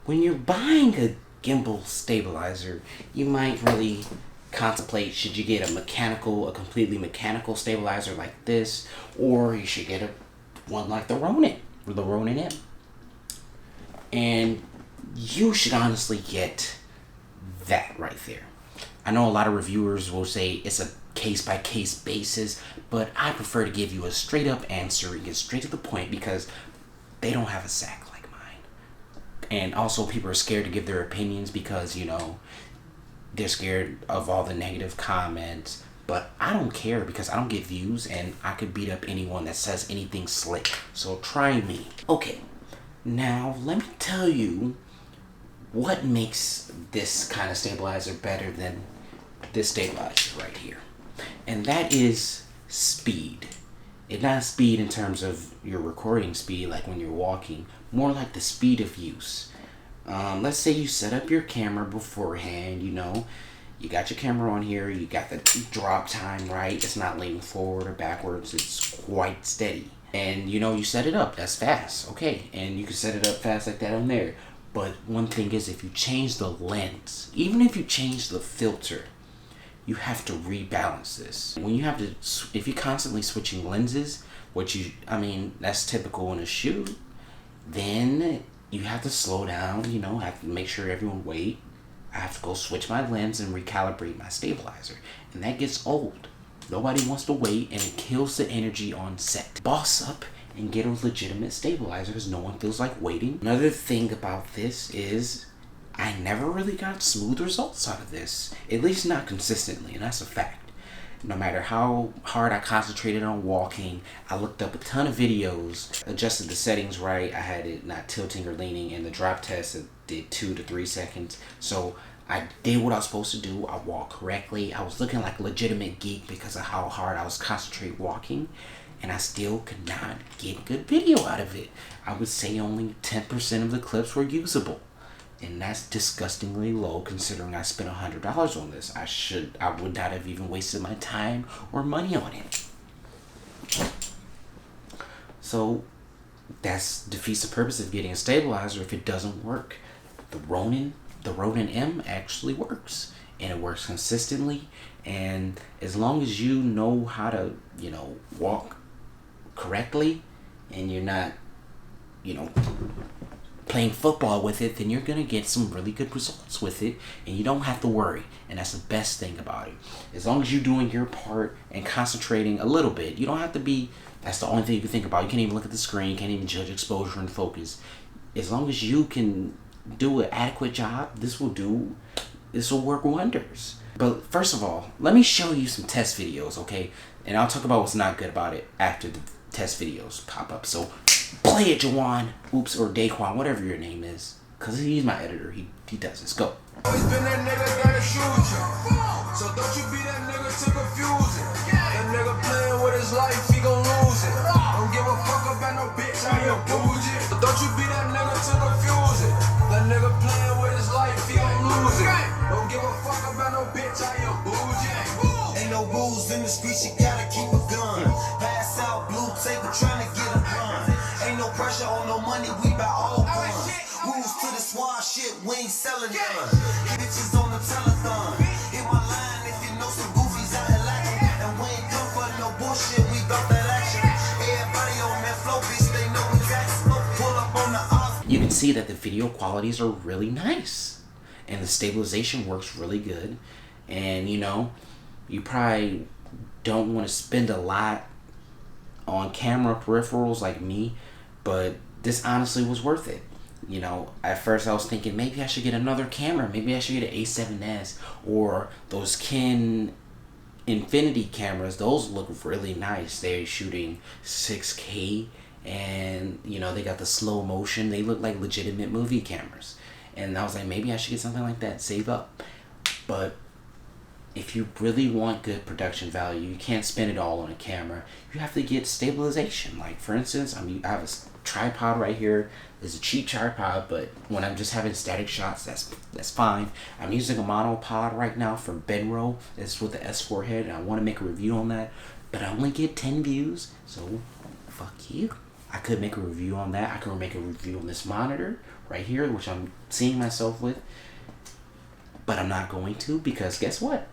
when you're buying a gimbal stabilizer, you might really contemplate, should you get a completely mechanical stabilizer like this, or you should get one like the Ronin, or the Ronin M. And you should honestly get that right there. I know a lot of reviewers will say it's a case-by-case basis, but I prefer to give you a straight-up answer and get straight to the point because they don't have a sack like mine. And also, people are scared to give their opinions because, you know, they're scared of all the negative comments. But I don't care because I don't get views and I could beat up anyone that says anything slick. So try me. Okay, now let me tell you what makes this kind of stabilizer better than this stabilizer right here. And that is speed. It's not speed in terms of your recording speed, like when you're walking, more like the speed of use. Let's say you set up your camera beforehand, you know, you got your camera on here, you got the drop time right, it's not leaning forward or backwards, it's quite steady. And you know, you set it up, that's fast, okay, and you can set it up fast like that on there. But one thing is, if you change the lens, even if you change the filter, you have to rebalance this. When you have to, if you're constantly switching lenses, that's typical in a shoot, then you have to slow down, you know, have to make sure everyone wait. I have to go switch my lens and recalibrate my stabilizer. And that gets old. Nobody wants to wait and it kills the energy on set. Boss up and get a legitimate stabilizer because no one feels like waiting. Another thing about this is I never really got smooth results out of this. At least not consistently, and that's a fact. No matter how hard I concentrated on walking, I looked up a ton of videos, adjusted the settings right, I had it not tilting or leaning, and the drop test it did 2 to 3 seconds. So I did what I was supposed to do. I walked correctly. I was looking like a legitimate geek because of how hard I was concentrating walking, and I still could not get good video out of it. I would say only 10% of the clips were usable. And that's disgustingly low considering I spent $100 on this. I would not have even wasted my time or money on it. So that defeats the purpose of getting a stabilizer if it doesn't work. The Ronin M actually works, and it works consistently. And as long as you know how to, you know, walk correctly, and you're not, you know, playing football with it, then you're gonna get some really good results with it, and you don't have to worry. And that's the best thing about it. As long as you're doing your part and concentrating a little bit, you don't have to be, that's the only thing you can think about. You can't even look at the screen, you can't even judge exposure and focus. As long as you can do an adequate job, this will work wonders. But first of all, let me show you some test videos, okay? And I'll talk about what's not good about it after the test videos pop up. So play it, Jawan, oops, or Daquan, whatever your name is, because he's my editor. He does this. Go. Always been that nigga that'll shoot you. So don't you be that nigga to confuse it. That nigga playing with his life, he gon' lose it. Don't give a fuck about no bitch, I ain't bougie. So don't you be that nigga to confuse it. That nigga playing with his life, he gon' lose it. Don't give a fuck about no bitch, I ain't bougie. Ain't no rules in the streets, you gotta keep a gun. Pass out blue tape, trying to get a gun. Ain't no pressure on no money, we buy all guns. Rules to the swag shit, we ain't selling none. Bitches on the telethon. Hit my line if you know some goofies out here lacking. And we ain't come for no bullshit, we got that action. Everybody on that flow, bitch, they know we tax. Pull up on the off. You can see that the video qualities are really nice. And the stabilization works really good. And you know, you probably don't want to spend a lot on camera peripherals like me, but this honestly was worth it. You know, at first I was thinking maybe I should get another camera. Maybe I should get an A7S or those Ken Infinity cameras. Those look really nice. They're shooting 6K and, you know, they got the slow motion. They look like legitimate movie cameras. And I was like, maybe I should get something like that, save up. But if you really want good production value, you can't spend it all on a camera. You have to get stabilization. Like, for instance, I have a tripod right here. It's a cheap tripod, but when I'm just having static shots, that's fine. I'm using a monopod right now from Benro. It's with the S4 head, and I want to make a review on that. But I only get 10 views, so fuck you. I could make a review on that. I could make a review on this monitor, right here, which I'm seeing myself with. But I'm not going to, because guess what?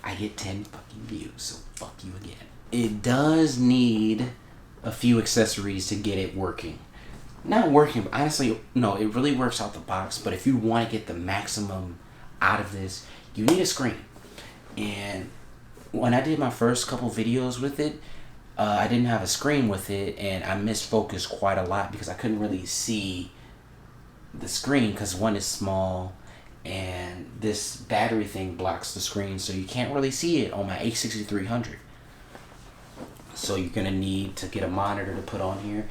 I get 10 fucking views, so fuck you again. It does need a few accessories to get it working. Not working, but honestly, no, it really works out the box. But if you want to get the maximum out of this, you need a screen. And when I did my first couple videos with it, I didn't have a screen with it, and I missed focus quite a lot because I couldn't really see the screen, because one is small and this battery thing blocks the screen, so you can't really see it on my A6300. So you're gonna need to get a monitor to put on here.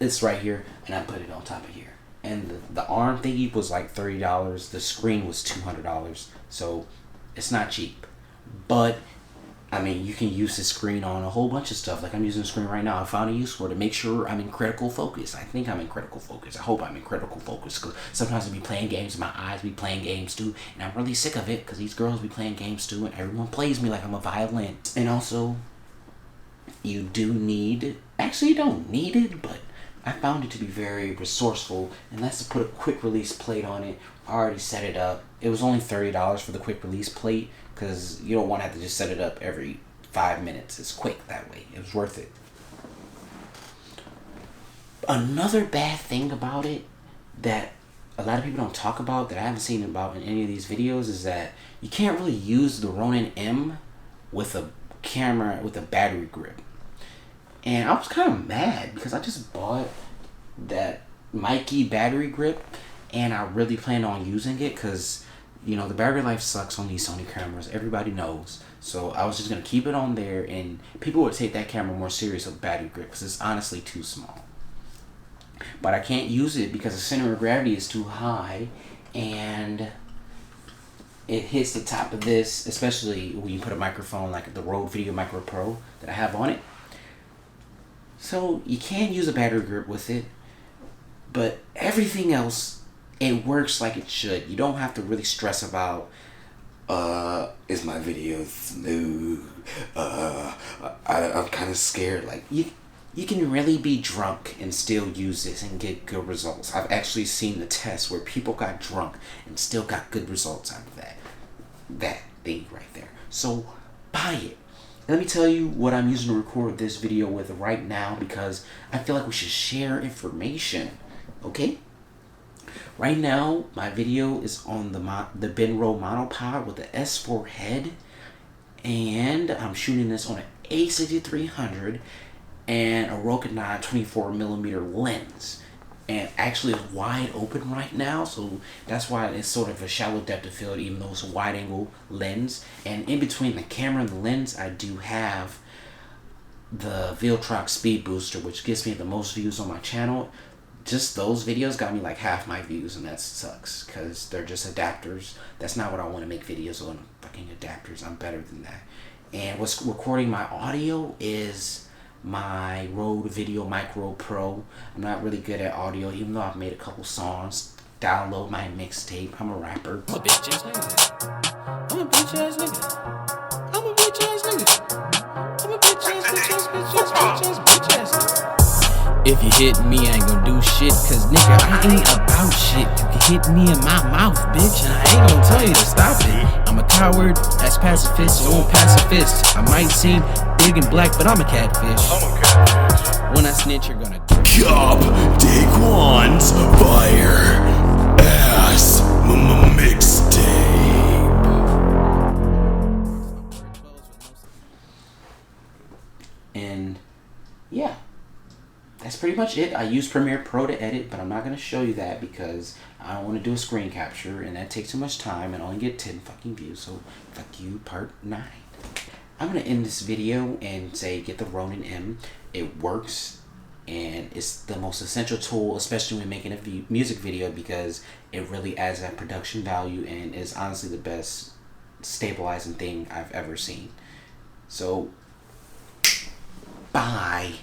It's right here, and I put it on top of here. And the arm thingy was like $30. The screen was $200. So it's not cheap. But I mean, you can use the screen on a whole bunch of stuff. Like I'm using the screen right now. I found a use for it to make sure I'm in critical focus. I think I'm in critical focus. I hope I'm in critical focus, because sometimes I be playing games, my eyes be playing games too, and I'm really sick of it because these girls be playing games too, and everyone plays me like I'm a violin. And also, you do need, actually you don't need it, but I found it to be very resourceful, and that's to put a quick release plate on it. I already set it up. It was only $30 for the quick release plate, because you don't want to have to just set it up every 5 minutes. It's quick that way. It was worth it. Another bad thing about it that a lot of people don't talk about, that I haven't seen about in any of these videos, is that you can't really use the Ronin M with a camera with a battery grip. And I was kind of mad because I just bought that Mikey battery grip, and I really plan on using it because, you know, the battery life sucks on these Sony cameras. Everybody knows. So I was just going to keep it on there, and people would take that camera more serious with battery grip because it's honestly too small. But I can't use it because the center of gravity is too high, and it hits the top of this, especially when you put a microphone like the Rode Video Micro Pro that I have on it. So you can use a battery grip with it, but everything else, it works like it should. You don't have to really stress about, is my video smooth? I'm kind of scared. Like, you can really be drunk and still use this and get good results. I've actually seen the tests where people got drunk and still got good results out of that thing right there. So buy it. Let me tell you what I'm using to record this video with right now, because I feel like we should share information. Okay? Right now, my video is on the Benro monopod with the S4 head, and I'm shooting this on an A6300 and a Ronin 24mm lens. And actually it's wide open right now, so that's why it's sort of a shallow depth of field, even though it's a wide angle lens. And in between the camera and the lens, I do have the Viltrox speed booster, which gives me the most views on my channel. Just those videos got me like half my views, and that sucks because they're just adapters. That's not what I want to make videos on, fucking adapters. I'm better than that. And what's recording my audio is my Rode Video Micro Pro. I'm not really good at audio, even though I've made a couple songs. Download my mixtape. I'm a rapper. I'm a bitch ass nigga. I'm a bitch ass nigga. I'm a bitch ass nigga. I'm a bitch ass, bitch ass, bitch ass, bitch ass, bitch ass nigga. If you hit me, I ain't gonna do shit, cause nigga, I ain't about shit. You can hit me in my mouth, bitch, and I ain't gonna tell you to stop it. I'm a coward, that's pacifist, you won't pacifist. I might seem big and black, but I'm a catfish. When I snitch, you're gonna Yup, Daquan's Fire Ass Mixtape. And yeah, that's pretty much it. I use Premiere Pro to edit, but I'm not going to show you that because I don't want to do a screen capture, and that takes too much time and only get 10 fucking views, so fuck you, part 9. I'm going to end this video and say get the Ronin M. It works, and it's the most essential tool, especially when making a music video, because it really adds that production value and is honestly the best stabilizing thing I've ever seen. So, bye.